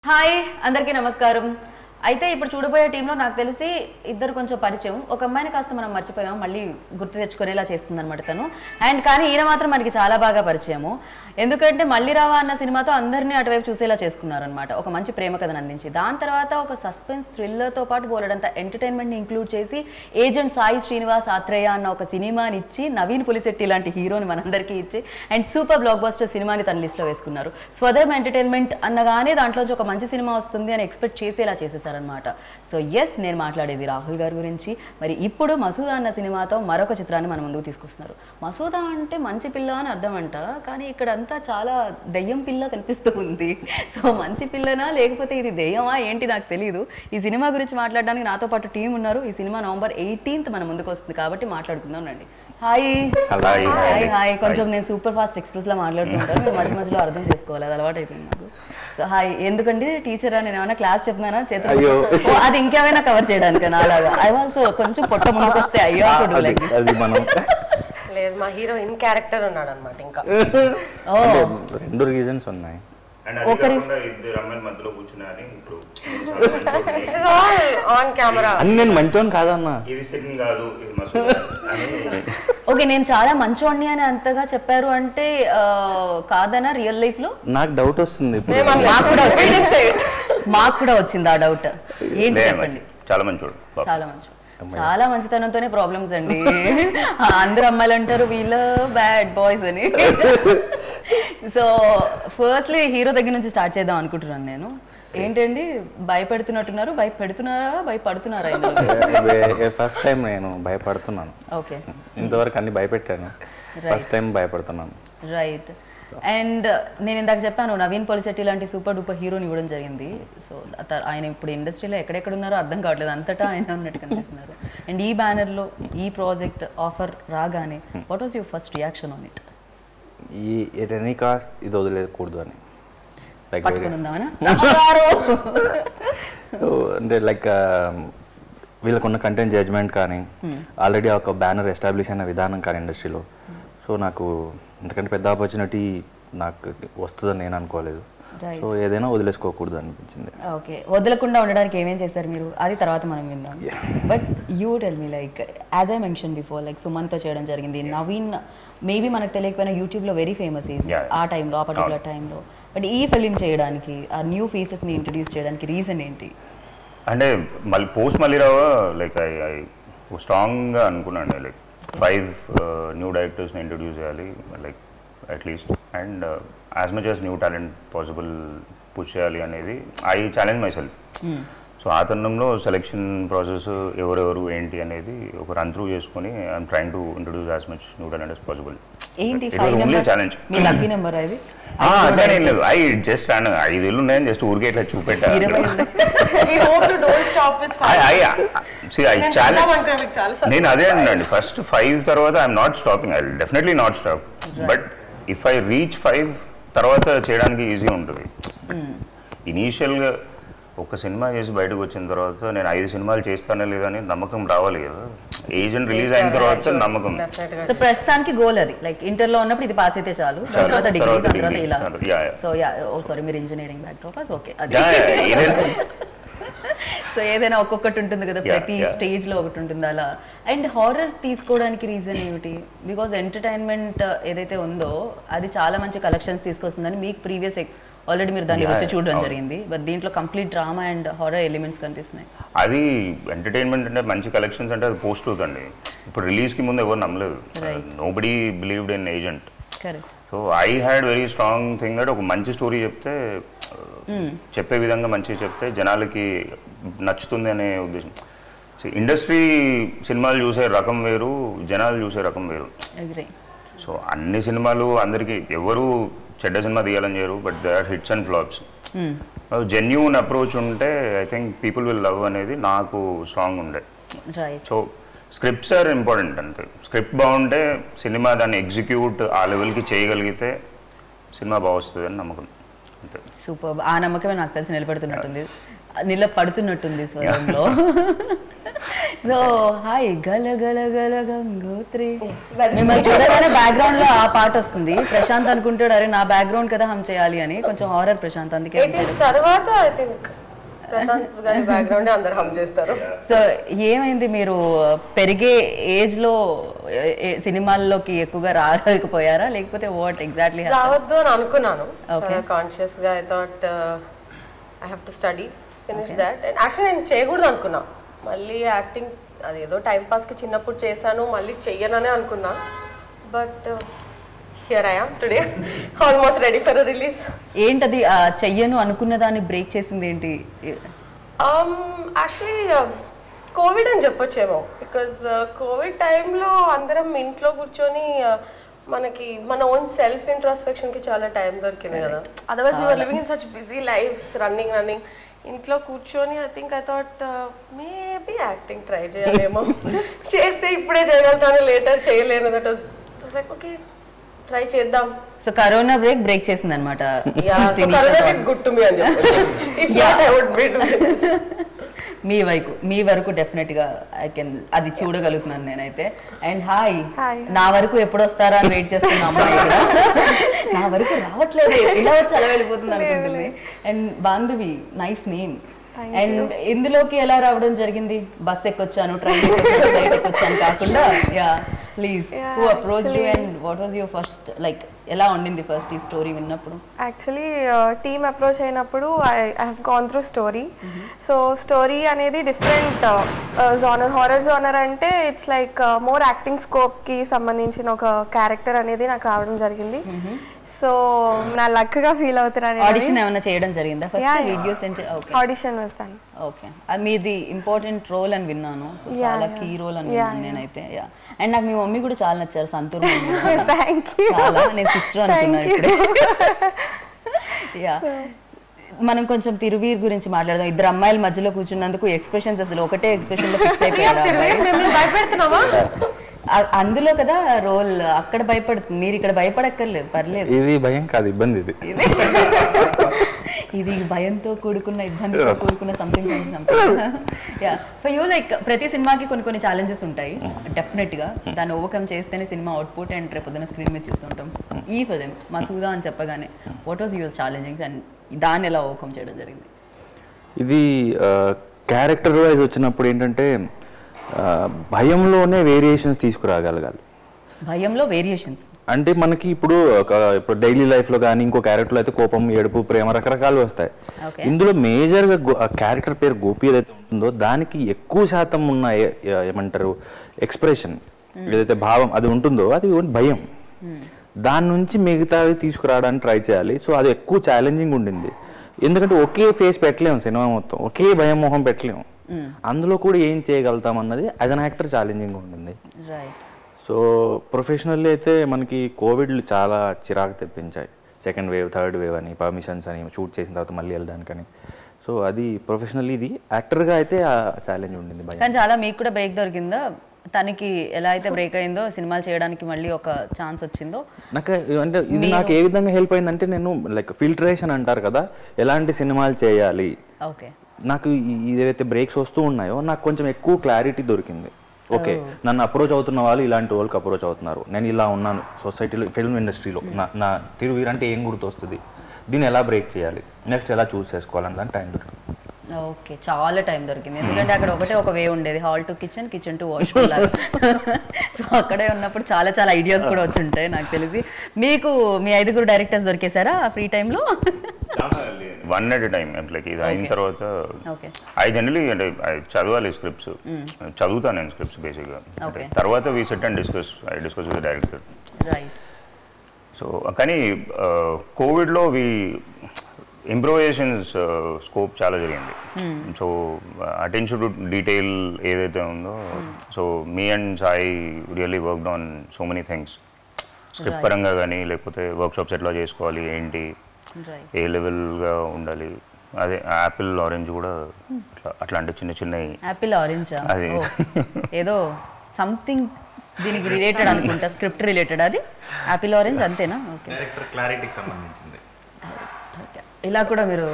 Hi అందరికీ నమస్కారం. అయితే ఇప్పుడు చూడబోయే టీంలో నాకు తెలిసి ఇద్దరు కొంచెం పరిచయం. ఒక అమ్మాయిని కాస్త మనం మర్చిపోయాం, మళ్ళీ గుర్తు తెచ్చుకునేలా చేస్తుంది అనమాట తను. అండ్ కానీ ఈయన మాత్రం మనకి చాలా బాగా పరిచయము. ఎందుకంటే మళ్ళీ రావా అన్న సినిమాతో అందరినీ అటువైపు చూసేలా చేసుకున్నారనమాట, ఒక మంచి ప్రేమ కథను అందించి. దాని తర్వాత ఒక సస్పెన్స్ థ్రిల్లర్తో పాటు బోలెడంత ఎంటర్టైన్మెంట్ని ఇంక్లూడ్ చేసి ఏజెంట్ సాయి శ్రీనివాస్ ఆత్రేయ అన్న ఒక సినిమాని ఇచ్చి, నవీన్ పులిశెట్టి లాంటి హీరోని మనందరికీ ఇచ్చి అండ్ సూపర్ బ్లాక్ బస్టర్ సినిమాని తన లిస్ట్లో వేసుకున్నారు. స్వదేమ్ ఎంటర్టైన్మెంట్ అన్నగానే దాంట్లోంచి ఒక మంచి సినిమా వస్తుంది అని ఎక్స్పెక్ట్ చేసేలా చేసేసారు అనమాట. సో ఎస్, నేను మాట్లాడేది రాహుల్ గారి గురించి. మరి ఇప్పుడు మసూదా అన్న సినిమాతో మరొక చిత్రాన్ని మన ముందుకు తీసుకొస్తున్నారు. మసూదా అంటే మంచి పిల్ల అని అర్థం అంట, కానీ ఇక్కడ అంతా చాలా దెయ్యం పిల్ల కనిపిస్తూ ఉంది. సో మంచి పిల్లనా లేకపోతే ఇది దెయ్యమా ఏంటి నాకు తెలియదు. ఈ సినిమా గురించి మాట్లాడడానికి నాతో పాటు టీం ఉన్నారు. ఈ సినిమా November 18th మన ముందుకు వస్తుంది కాబట్టి మాట్లాడుకుందాం రండి. Hi hi hi. కొంచెం నేను సూపర్ ఫాస్ట్ ఎక్స్ప్రెస్ లా మాట్లాడుతుంటాను, మీరు మధ్య మధ్యలో అర్థం చేసుకోవాలి, అది అలవాటు అయిపోయింది నాకు. So hi. ఎందుకండి టీచరా, నేను ఏమైనా క్లాస్ చెప్తున్నానా? చేతులు అది ఇంకేమైనా కవర్ చేయడానికి అలాగా. ఐ ఆల్సో కొంచెం పొట్ట ముందుకు వస్తే అయ్యో లేదు, మా హీరో ఇన్ క్యారెక్టర్ ఉన్నాడు అనమాట. ఇంకా రెండు రీజన్స్ ఉన్నాయి. నేను మంచోని కాదన్నా, ఓకే నేను చాలా మంచోడిని అని అంతగా చెప్పారు అంటే కాదనా? రియల్ లైఫ్ లో నాకు డౌట్ వస్తుంది, మాకు కూడా వచ్చింది ఆ డౌట్. ఏంటి చెప్పండి. చాలా మంచోడు, చాలా మంచోడు, చాలా మంచితనంతోనే ప్రాబ్లమ్స్ అండి. అందరు అమ్మాయిలు అంటారు వీళ్ళు బ్యాడ్ బాయ్స్ అని. సో ఫస్ట్లీ హీరో దగ్గర నుంచి స్టార్ట్ చేద్దాం అనుకుంటున్నాను నేను. ఏంటండి భయపెడుతున్నట్టున్నారు, భయపడుతున్నారా? ఫస్ట్ టైం నేను భయపడుతున్నాను. ఓకే, ఇంతవరకు అన్ని భయపెట్టాను, ఫస్ట్ టైం భయపడుతున్నాను. రైట్. అండ్ నేను ఇందాక చెప్పాను నవీన్ పులిశెట్టి లాంటి సూపర్ డూపర్ హీరోని ఇవ్వడం జరిగింది. సో ఆయన ఇప్పుడు ఇండస్ట్రీలో ఎక్కడెక్కడ ఉన్నారో అర్థం కావట్లేదు, అంతటా ఆయన ఉన్నట్టు కనిపిస్తున్నారు. అండ్ ఈ బ్యానర్లో ఈ ప్రాజెక్ట్ ఆఫర్ రాగానే what was your first reaction on it? ఈ ఎట్ ఎనీ కాస్ట్ ఇది వదిలేయకూడదు అని, అంటే లైక్ వీళ్ళకున్న కంటెంట్ జడ్జ్మెంట్ కానీ ఆల్రెడీ ఒక బ్యానర్ ఎస్టాబ్లిష్ అయిన విధానం కానీ ఇండస్ట్రీలో. సో నాకు ఎందుకంటే పెద్ద ఆపర్చునిటీ నాకు వస్తుందని నేను అనుకోలేదు. సో ఏదైనా వదిలేసుకోకూడదు అనిపించింది. ఓకే, వదలకుండా ఉండడానికి ఏమేం చేశారు మీరు, అది తర్వాత మనం విందాం. But you tell me, like as I mention before, like సుమన్తో చేయడం జరిగింది. నవీన్ మేబీ మనకు తెలియకపోయినా యూట్యూబ్లో వెరీ ఫేమస్ ఈజ్ ఆ టైంలో, ఆ పర్టికులర్ టైంలో. బట్ ఈ ఫిలిం చేయడానికి, ఆ న్యూ ఫేసెస్ని ఇంట్రడ్యూస్ చేయడానికి రీజన్ ఏంటి? అంటే మళ్ళీ పోస్ట్ మళ్ళీ రావా లైక్ ఐ స్ట్రాంగ్గా అనుకున్నాను, లైక్ 5 న్యూ డైరెక్టర్స్ని ఇంట్రడ్యూస్ చేయాలి like at least, and as much as new talent possible push చేయాలి అనేది I challenge my self. So ఆ తరుణంలో సెలెక్షన్ ప్రాసెస్ ఎవరెవరు ఏంటి అనేది ఒక రన్ త్రూ చేసుకుని I'm trying to introduce as much new talent as possible. Challenge అట్లానే లేదు, ఐ జస్ట్ 5 ఏళ్ళు ఉన్నాయని జస్ట్ ఊరికే ఇట్లా చూపెట్టాను. నేను అదే అన్నాండి, ఫస్ట్ 5 తర్వాత I'm not stopping, I definitely not stop. But if I reach 5 తర్వాత చేయడానికి ఈజీ ఉంటుంది. ఇనీషియల్గా ఒక సినిమా చేసి బయటకు వచ్చిన తర్వాత నేను 5 సినిమాలు చేస్తానే లేదని నమ్మకం రావాలి కదా. ఏజెంట్ రిలీజ్ అయిన తర్వాత నమ్మకం. సో ప్రస్తుతానికి గోల్ అది, లైక్ ఇంటర్లో ఉన్నప్పుడు ఇది పాస్ అయితే చాలు, తర్వాత డిగ్రీ, తర్వాత ఇలా. సో ఓ సారీ, మీరు ఇంజనీరింగ్ బ్యాక్డ్రాప్. ఓకే, సో ఏదైనా ఒక్కొక్కటి ఉంటుంది కదా, ప్రతి స్టేజ్ లో ఒకటి ఉంటుంది అలా. అండ్ హారర్ తీసుకోవడానికి రీజన్ ఏమిటి? బికాజ్ ఎంటర్టైన్మెంట్ ఏదైతే ఉందో అది చాలా మంచి కలెక్షన్స్ తీసుకొస్తుందని మీకు ప్రీవియస్ ఆల్రెడీ మీరు దాన్ని వచ్చి చూడడం జరిగింది. బట్ దీంట్లో complete drama and horror elements కనిపిస్తున్నాయి. అది ఎంటర్టైన్మెంట్ అంటే మంచి కలెక్షన్స్ అంటే అది పోస్ట్ అవుతుంది. ఇప్పుడు రిలీజ్కి ముందు ఎవరు నమ్మలేదు, nobody believed in agent. So I had very strong thing that ఒక మంచి స్టోరీ చెప్తే, చెప్పే విధంగా మంచిగా చెప్తే జనాలకి నచ్చుతుంది అనే ఉద్దేశం. ఇండస్ట్రీ సినిమాలు చూసే రకం వేరు, జనాలు చూసే రకం వేరు. సో అన్ని సినిమాలు అందరికీ ఎవరు చెడ్డ సినిమా తీయాలని చేయరు, but they are hits and flops. Genuine approach ఉంటే I think people will love అనేది నాకు స్ట్రాంగ్ ఉండే. సో స్క్రిప్ట్స్ ఆర్ ఇంపార్టెంట్ అంతే. స్క్రిప్ట్ బాగుంటే సినిమా దాన్ని ఎగ్జిక్యూట్ ఆ లెవెల్కి చేయగలిగితే సినిమా బాగుస్తుంది అని నమ్మకం అంతే. సూపర్, ఆ నమ్మకమే నాకు తెలిసి నిలబడుతున్నట్టుంది స్వరంలో. సో హాయ్ గల గల గల గంగోత్రి మిమ్మల్ని చూడగానే బ్యాక్గ్రౌండ్ లో ఆ పాట వస్తుంది. ప్రశాంత్ అనుకుంటాడు అరే నా బ్యాక్గ్రౌండ్ కదా హమ్ చేయాలి అని. కొంచెం హారర్ ప్రశాంత్, అందుకే తర్వాత ఐ థింక్ ప్రశాంత్ గారి బ్యాక్గ్రౌండ్ అందరు హమ్ చేస్తారు. సో ఏమైంది, మీరు పెరిగే ఏజ్ లో సినిమాల్లోకి ఎక్కువగా రాలేకపోయారా, లేకపోతే వాట్ ఎగ్జాక్ట్లీ? రావద్దు అని అనుకున్నాను కాన్షియస్ గా. I thought I have to study, finish that. And actually నేను చేయకూడదు అనుకున్నా. మళ్ళీ యాక్టింగ్ అదేదో టైం పాస్కి చిన్నప్పుడు చేశాను, మళ్ళీ చెయ్యననే అనుకున్నా. But here I am today, almost ready for release. ఏంటది చెయ్యను అనుకున్న దాన్ని బ్రేక్ చేసింది ఏంటి? యాక్చువల్లీ కోవిడ్ అని చెప్పొచ్చేమో. బికాజ్ కోవిడ్ టైంలో అందరం ఇంట్లో కూర్చొని మనకి మన ఓన్ సెల్ఫ్ ఇంట్రాస్పెక్షన్కి చాలా టైం దొరికింది కదా. Otherwise we're living in such busy lives, running. ఇంట్లో కూర్చొని I think I thought maybe acting try చేయాలేమో. చేస్తే ఇప్పుడే చేయగలుగుతాను, లేటర్ చేయలేను. That was like okay try చేద్దాం. సో కరోనా బ్రేక్ చేసింది అనమాట. గుడ్ టు మీ అని మీ వరకు డెఫినెట్ గా ఐ కెన్ అది చూడగలుగుతున్నాను నేనైతే. అండ్ హాయ్, నా వరకు ఎప్పుడు వస్తారా అని వెయిట్ చేస్తున్నా అమ్మాయి కూడా. నా వరకు రావట్లేదు, ఇలా వచ్చి అలా వెళ్ళిపోతుంది అనుకుంటుంది. And Bandhavi, nice name. And ఇందులోకి ఎలా రావడం జరిగింది? బస్ ఎక్కొచ్చాను, ట్రైన్ ఎక్కొచ్చాను, ఫ్లైట్ ఎక్కొచ్చాను కాకుండా yeah please who approached you and what was your first like ఎలా ఉండింది ఫస్ట్ ఈ స్టోరీ విన్నప్పుడు? యాక్చువల్లీ టీమ్ అప్రోచ్ అయినప్పుడు I have gone through story. So story అనేది డిఫరెంట్ జానర్, హారర్ జానర్ అంటే ఇట్స్ లైక్ మోర్ యాక్టింగ్ స్కోప్కి సంబంధించిన ఒక క్యారెక్టర్ అనేది నాకు రావడం జరిగింది. సో నా లక్గా ఫీల్ అవుతున్నాను. ఆడిషన్ ఏమైనా చేయడం జరిగిందా first? Videos audition was done. Okay, అది మీది ఇంపార్టెంట్ రోల్ అని విన్నాను. సో చాలా కీ రోల్ అని విన్నాను నేనైతే. యా, అండ్ నాకు మీ మమ్మీ కూడా చాలా నచ్చారు, సంతూర్ మమ్మీ. చాలా, నేను సిస్టర్ అనుకున్నా ఇప్పుడే. యా, మనం కొంచెం తిరువీర్ గురించి మాట్లాడదాం. ఇద్దరు అమ్మాయిల మధ్యలో కూర్చున్నందుకు ఎక్స్ప్రెషన్స్ అసలు ఒకటే ఎక్స్ప్రెషన్ లో ఫిక్స్ అయిపోయారు. భయపెడుతున్నామా? అందులో కదా రోల్, అక్కడ భయపడుతుంది, మీరు ఇక్కడ భయపడక్కర్లేదు, పర్లేదు. ఇది భయం కాదు, ఇబ్బంది. ఇది భయంతో కూడుకున్న, ఇబ్బందితో కూడుకున్న something. Yeah, for you like ప్రతి సినిమాకి కొన్ని ఛాలెంజెస్ ఉంటాయి డెఫినెట్ గా. దాన్ని ఓవర్కమ్ చేస్తేనే సినిమా అవుట్పుట్ అండ్ రేపొద్దున స్క్రీన్ మీద చూస్తుంటాం. ఈ ఫిలిం మసూదా అని చెప్పగానే వాట్ వాజ్ యువర్ ఛాలెంజింగ్స్ అండ్ దాన్ని ఎలా ఓవర్కమ్ చేయడం జరిగింది? ఇది క్యారెక్టర్ వైజ్ వచ్చినప్పుడు ఏంటంటే భయంలోనే వేరియేషన్స్ తీసుకురాగలగాలి. భయంలో వేరియేషన్స్ అంటే మనకి ఇప్పుడు డైలీ లైఫ్లో కానీ ఇంకో క్యారెక్టర్లో అయితే కోపం, ఏడుపు, ప్రేమ రకరకాలు వస్తాయి. ఇందులో మేజర్గా క్యారెక్టర్ పేరు గోపి ఏదైతే ఉంటుందో దానికి ఎక్కువ శాతం ఉన్న ఏమంటారు ఎక్స్ప్రెషన్, ఏదైతే భావం అది ఉంటుందో అది భయం. దాని నుంచి మిగతావి తీసుకురావడానికి ట్రై చేయాలి. సో అది ఎక్కువ ఛాలెంజింగ్ ఉండింది. ఎందుకంటే ఒకే ఫేస్ పెట్టలేము సినిమా మొత్తం, ఒకే భయం మొహం పెట్టలేము. అందులో కూడా ఏం చేయగలుగుతాం అన్నది యాజ్ అన్ యాక్టర్ ఛాలెంజింగ్ ఉంటుంది. సో ప్రొఫెషనల్లీ అయితే మనకి కోవిడ్ చాలా చిరాకు తెప్పించాయి. సెకండ్ వేవ్, థర్డ్ వేవ్ అని, పర్మిషన్స్ అని, షూట్ చేసిన తర్వాత మళ్ళీ వెళ్ళడానికని. సో అది ప్రొఫెషనల్లీ. ఇది యాక్టర్గా అయితే ఆ ఛాలెంజ్ ఉండింది. కానీ చాలా మీకు కూడా బ్రేక్ దొరికిందా? తనకి ఎలా అయితే బ్రేక్ అయిందో సినిమాలు చేయడానికి మళ్ళీ ఒక ఛాన్స్ వచ్చిందో నాకు. అంటే ఇది నాకు ఏ విధంగా హెల్ప్ అయిందంటే, నేను లైక్ ఫిల్టరేషన్ అంటారు కదా, ఎలాంటి సినిమాలు చేయాలి. ఓకే, నాకు ఏదైతే బ్రేక్స్ వస్తూ ఉన్నాయో నాకు కొంచెం ఎక్కువ క్లారిటీ దొరికింది. ఓకే, నన్ను అప్రోచ్ అవుతున్న వాళ్ళు ఇలాంటి వాళ్ళకి అప్రోచ్ అవుతున్నారు, నేను ఇలా ఉన్నాను సొసైటీలో, ఫిల్మ్ ఇండస్ట్రీలో నా తిరువీర్ అంటే ఏం గుర్తొస్తుంది, దీన్ని ఎలా బ్రేక్ చేయాలి, నెక్స్ట్ ఎలా చూస్ చేసుకోవాలని దాని టైం దొరికింది. ఓకే, చాలా టైం దొరికింది. ఎందుకంటే అక్కడ ఒకటే ఒక వే ఉండేది, hall to kitchen, kitchen to wash. So అక్కడే ఉన్నప్పుడు చాలా చాలా ఐడియాస్ కూడా వచ్చి ఉంటాయి నాకు తెలిసి. మీకు మీ 5 డైరెక్టర్స్ దొరికేసారా ఆ ఫ్రీ టైంలో? One at time. లైక్ ఇది అయిన తర్వాత ఐ జనరలీ అంటే చదవాలి స్క్రిప్ట్స్, చదువుతాను నేను స్క్రిప్ట్స్ బేసిక్గా. తర్వాత we set and discuss with director. So కానీ కోవిడ్లో ఇంప్రూవైజేషన్స్ స్కోప్ చాలా జరిగింది. సో అటెన్షన్ టు డీటెయిల్ ఏదైతే ఉందో, so me and Sai really worked on so many things. Script పరంగా కానీ, లేకపోతే వర్క్షాప్స్ ఎట్లా చేసుకోవాలి, ఏంటి, ఏ లెవెల్గా ఉండాలి. అదే యాపిల్ ఆరెంజ్ కూడా అట్లాంటి చిన్న చిన్న యాపిల్ ఆరెంజ్ అది ఏదో సంథింగ్ దీనికి రిలేటెడ్ అనుకుంటా, స్క్రిప్ట్ రిలేటెడ్. అది యాపిల్ ఆరెంజ్ అంతేనా? ఓకే, డైరెక్టర్ క్లారిటీకి సంబంధించింది. ఇలా కూడా మీరు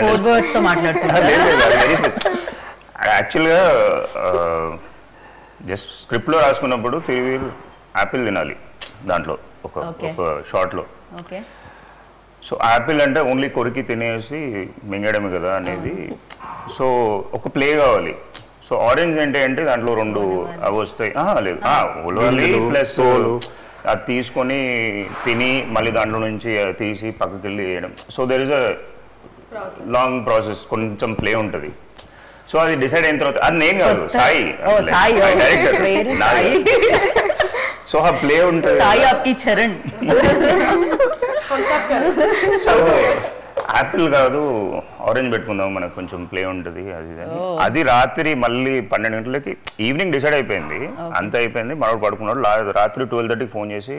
కోడ్ వర్డ్స్ తో మాట్లాడుతున్నారు. యాక్చువల్గా జస్ట్ స్క్రిప్ట్లో రాసుకున్నప్పుడు తిరువీర్ యాపిల్ తినాలి దాంట్లో ఒక షార్ట్లో. ఓకే. సో యాపిల్ అంటే ఓన్లీ కొరికి తినేసి మింగడమే కదా అనేది. సో ఒక ప్లే కావాలి. సో ఆరెంజ్ ఏంటి అంటే దాంట్లో 2 అవి వస్తాయి. లేదు ఉలవాలి ప్లస్ అది తీసుకొని తిని మళ్ళీ దాంట్లో నుంచి తీసి పక్కకి వెళ్ళి వేయడం. So there is a long process, కొంచెం ప్లే ఉంటుంది. సో అది డిసైడ్ అయిన తర్వాత అది నేను కాదు, సాయి డైరెక్టర్. సో ఆ ప్లే ఉంటుంది. సో యాపిల్ కాదు ఆరెంజ్ పెట్టుకుందాం, మనకు కొంచెం ప్లే ఉంటుంది. అది రాత్రి మళ్ళీ 12 గంటలకి ఈవినింగ్ డిసైడ్ అయిపోయింది. అంత అయిపోయింది, మనోడు పడుకున్నాడు. రాత్రి 12:30కి ఫోన్ చేసి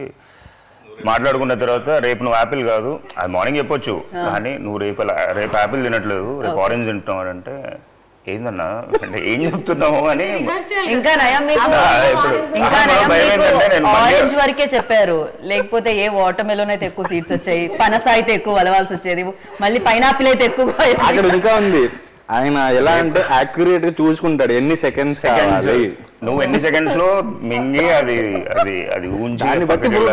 మాట్లాడుకున్న తర్వాత రేపు నువ్వు యాపిల్ కాదు, అది మార్నింగ్ చెప్పొచ్చు, కానీ నువ్వు రేపు యాపిల్ తినట్లేదు, రేపు ఆరెంజ్ తింటున్నావు అంటే ఏందన్నా అంటే ఏం చెప్తున్నావు అని. ఇంకా ఆరెంజ్ వరకే చెప్పారు, లేకపోతే ఏ వాటర్ మెలోన్ అయితే ఎక్కువ సీడ్స్ వచ్చాయి, పనస అయితే ఎక్కువ వలవాల్సి వచ్చేది, మళ్ళీ పైనాపిల్ అయితే ఎక్కువ. అక్కడ ఇంకా ఉంది, ఆయన ఎలా అంటే యాక్యురేట్ గా చూసుకుంటాడు ఎన్ని సెకండ్స్ నువ్వు ఎన్ని సెకండ్స్ లో మింగి అది అది అది ఊంచి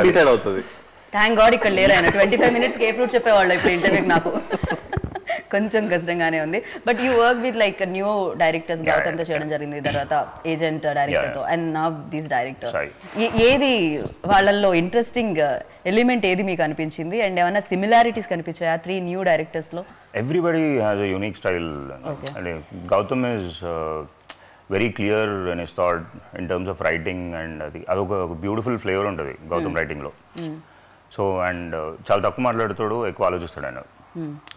డిసైడ్ అవుతుంది. థ్యాంక్ గాడ్ ఇక్కడ లేరు ఆయన. 25 minutes ఏ ఫ్రూట్ చెప్పేవాళ్ళు ఇప్పుడు ఇంటర్వ్యూకి. నాకు కొంచెం కష్టంగానే ఉంది. But you work with like new directors, గౌతమ్తో చేయడం జరిగింది, తర్వాత ఏజెంట్ డైరెక్టర్తో, అండ్ నౌ దీస్ డైరెక్టర్. ఏది వాళ్ళల్లో ఇంట్రెస్టింగ్ ఎలిమెంట్ ఏది మీకు అనిపించింది, అండ్ ఏమైనా సిమిలారిటీస్ కనిపించాయా 3 న్యూ డైరెక్టర్స్లో? Everybody has a unique style. అంటే Gautam is very clear in his thought in terms of writing, and అదొక బ్యూటిఫుల్ ఫ్లేవర్ ఉంటుంది గౌతమ్ రైటింగ్లో. సో అండ్ చాలా తక్కువ మాట్లాడుతాడు, ఎక్కువ ఆలోచిస్తాడు ఆయన.